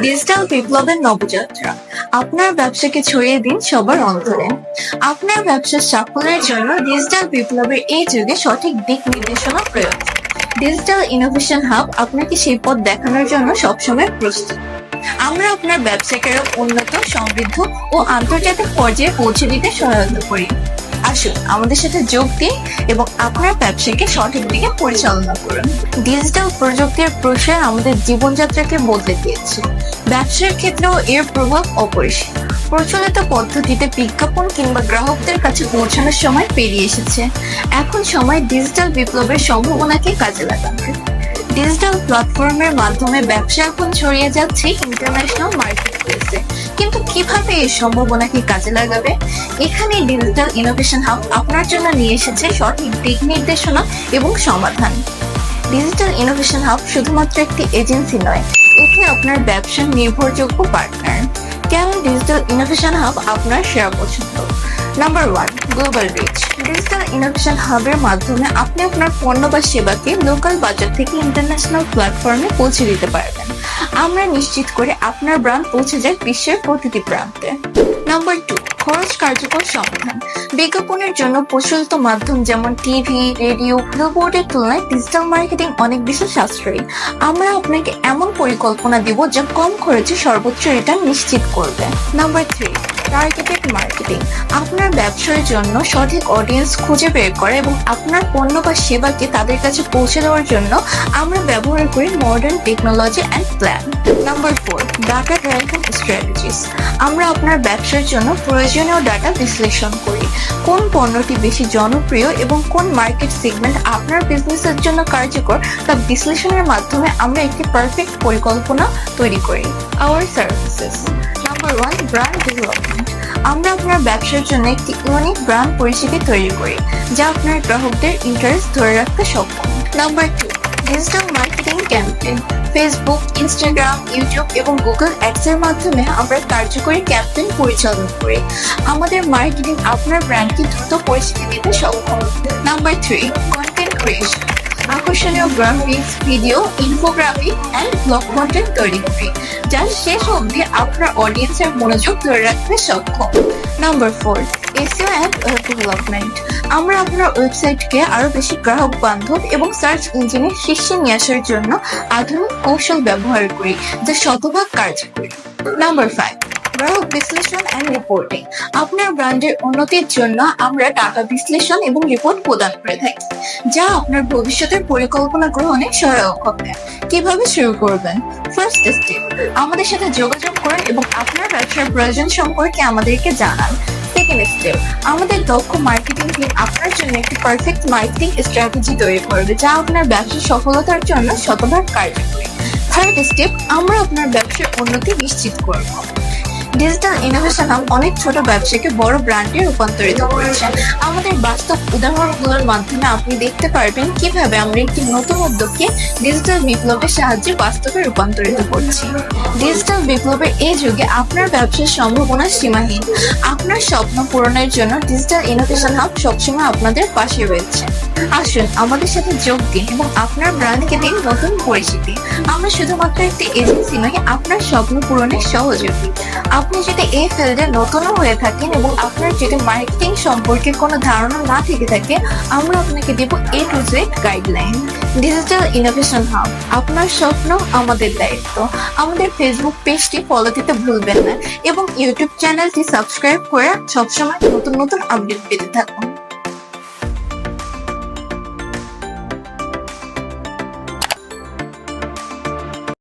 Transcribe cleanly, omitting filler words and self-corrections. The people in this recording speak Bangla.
ডিজিটাল বিপ্লবের নবযাত্রা। আপনার ব্যবসাকে ছড়িয়ে দিন সবার অন্তরে। আপনার ব্যবসার সাফল্যের জন্য ডিজিটাল বিপ্লবের এই যুগে সঠিক দিক নির্দেশনা প্রয়োজন। ডিজিটাল ইনোভেশন হাব আপনাকে সেই পথ দেখানোর জন্য সবসময় প্রস্তুত। আমরা আপনার ব্যবসাকে আরো উন্নত, সমৃদ্ধ ও আন্তর্জাতিক পর্যায়ে পৌঁছে দিতে সহায়তা করি। আসুন আমাদের সাথে যোগ দিন এবং আপনার ব্যবসাকে সঠিক দিকে পরিচালনা করুন। ডিজিটাল প্রযুক্তির প্রসার আমাদের জীবনযাত্রাকে বদলে দিয়েছে। ব্যবসার ক্ষেত্রেও এর প্রভাব অপরিসীম। প্রচলিত পদ্ধতিতে বিজ্ঞাপন কিংবা গ্রাহকদের কাছে পৌঁছানোর সময় পেরিয়ে এসেছে। এখন সময় ডিজিটাল বিপ্লবের সম্ভাবনাকে কাজে লাগানোর। ডিজিটাল প্ল্যাটফর্মের মাধ্যমে ব্যবসা এখন ছড়িয়ে যাচ্ছে ইন্টারন্যাশনাল মার্কেট প্লেসে। কিন্তু কিভাবে এই সম্ভাবনাকে কাজে লাগাবে? এখানে ডিজিটাল ইনোভেশন হাব আপনার জন্য নিয়ে এসেছে সঠিক দিক নির্দেশনা এবং সমাধান। ডিজিটাল ইনোভেশন হাব শুধুমাত্র একটি এজেন্সি নয়, এটি আপনার ব্যবসার নির্ভরযোগ্য পার্টনার। কেন ডিজিটাল ইনোভেশন হাব আপনার সেরা পছন্দ? Number 1, global reach. Digital innovation হাবের মাধ্যমে আপনি আপনার পণ্য বা সেবাকে লোকাল বাজার থেকে ইন্টারন্যাশনাল প্ল্যাটফর্মে পৌঁছে দিতে পারবেন। আমরা নিশ্চিত করে আপনার ব্র্যান্ড পৌঁছে যায় বিশ্বের প্রতিটি প্রান্তে। নাম্বার 2, খরচ কার্যকর সমাধান। বিজ্ঞাপনের জন্য প্রচলিত মাধ্যম যেমন টিভি, রেডিও, বিলবোর্ডের তুলনায় ডিজিটাল মার্কেটিং অনেক বেশি সাশ্রয়ী। আমরা আপনাকে এমন পরিকল্পনা দিব যা কম খরচে সর্বোচ্চ রিটার্ন নিশ্চিত করবে। Number 3, targeted marketing. আপনার ব্যবসার জন্য সঠিক অডিয়েন্স খুঁজে বের করা এবং আপনার পণ্য বা সেবাকে তাদের কাছে পৌঁছে দেওয়ার জন্য আমরা ব্যবহার করি modern technology and plan. Number 4, data driven strategies. আমরা আপনার ব্যবসার জন্য প্রয়োজনীয় ডাটা বিশ্লেষণ করি। কোন পণ্যটি বেশি জনপ্রিয় এবং কোন মার্কেট সেগমেন্ট আপনার বিজনেসের জন্য কার্যকর তা বিশ্লেষণের মাধ্যমে আমরা একটি পারফেক্ট পরিকল্পনা তৈরি করি। Hour services. Number 1, brand development. আমরা আপনার ব্যবসার জন্য একটি ইউনিক ব্র্যান্ড পরিচিতি তৈরি করি যা আপনার গ্রাহকদের ইন্টারেস্ট ধরে রাখতে সক্ষম। Number 2, digital marketing campaign. Facebook, Instagram, YouTube এবং গুগল অ্যাডস এর মাধ্যমে আমরা কার্যকরী ক্যাম্পেইন পরিচালনা করি। আমাদের মার্কেটিং আপনার ব্র্যান্ডকে দ্রুত পরিচিতি দিতে সক্ষম। Number 3, content creation. আকর্ষণীয় graphics, video, infographic and blog content তৈরি করি যা শেষ অবধি আপনার অডিয়েন্সের মনোযোগ ধরে রাখতে সক্ষম। Number 4, SEO and web development. আমরা আপনার ওয়েবসাইটকে আরো বেশি গ্রাহক বান্ধব এবং সার্চ ইঞ্জিনের শীর্ষে নিয়ে আসার জন্য আধুনিক কৌশল ব্যবহার করি যা শতভাগ কার্যকরী। নাম্বার 5, গ্রাহক বিশ্লেষণ এন্ড রিপোর্টিং। আপনার ব্র্যান্ডের উন্নতির জন্য আমরা ডাটা বিশ্লেষণ এবং রিপোর্ট প্রদান করে থাকি যা আপনার ভবিষ্যতের পরিকল্পনা গ্রহণে সহায়ক হবে। কিভাবে শুরু করবেন? ফার্স্ট স্টেপ, আমাদের সাথে যোগাযোগ করুন এবং আপনার ব্যবসার প্রয়োজন সম্পর্কে আমাদেরকে জানান। সেকেন্ড স্টেপ, আমাদের দক্ষ মার্কেটিং টিম আপনার জন্য একটি পারফেক্ট মার্কেটিং স্ট্র্যাটেজি তৈরি করবে যা আপনার ব্যবসার সফলতার জন্য শতভাগ কার্যকরী। থার্ড স্টেপ, আমরা আপনার ব্যবসার উন্নতি নিশ্চিত করব। ডিজিটাল ইনোভেশন হাব অনেক ছোট ব্যবসাকে বড় ব্র্যান্ডে রূপান্তরিত করেছে। আমাদের বাস্তব উদাহরণগুলোর মাধ্যমে আপনি দেখতে পারবেন কিভাবে আমরা একটি নতুন উদ্যোগকে ডিজিটাল বিপ্লবের সাহায্যে বাস্তবে রূপান্তরিত করছি। ডিজিটাল বিপ্লবের এই যুগে আপনার ব্যবসার সম্ভাবনা সীমাহীন। আপনার স্বপ্ন পূরণের জন্য ডিজিটাল ইনোভেশন হাব সবসময় আপনাদের পাশে রয়েছে। আসুন আমাদের সাথে যোগ দিন এবং আপনার ব্র্যান্ডকে দিন নতুন পরিচিতি। আমরা শুধুমাত্র একটি এজেন্সি নই, আপনার স্বপ্ন পূরণের সহযোগী। আপনি যদি এই ফিল্ডে নতুন হয়ে থাকেন এবং আপনার যদি মার্কেটিং সম্পর্কে কোনো ধারণা না থেকে থাকে, আমরা আপনাকে দেব A to Z guideline. Digital innovation hub, আপনার স্বপ্ন আমাদের দায়িত্ব। আমাদের ফেসবুক পেজটি ফলো দিতে ভুলবেন না এবং ইউটিউব চ্যানেলটি সাবস্ক্রাইব করে সবসময় নতুন নতুন আপডেট পেতে থাকুন।